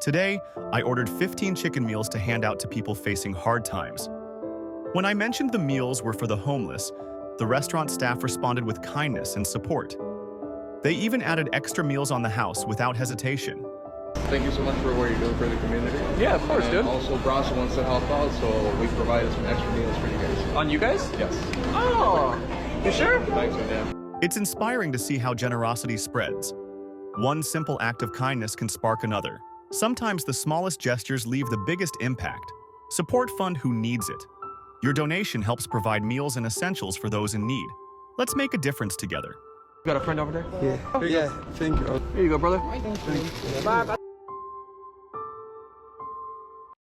Today, I ordered 15 chicken meals to hand out to people facing hard times. When I mentioned the meals were for the homeless, the restaurant staff responded with kindness and support. They even added extra meals on the house without hesitation. Thank you so much for what you're doing for the community. Yeah, of course, and dude. Also, Bronson wants to help out, so we provided some extra meals for you guys. On you guys? Yes. Oh, you sure? Thanks, man. It's inspiring to see how generosity spreads. One simple act of kindness can spark another. Sometimes the smallest gestures leave the biggest impact. Support fund who needs it. Your donation helps provide meals and essentials for those in need. Let's make a difference together. You got a friend over there? Yeah, thank you. Here you go, brother. Thank you. Bye.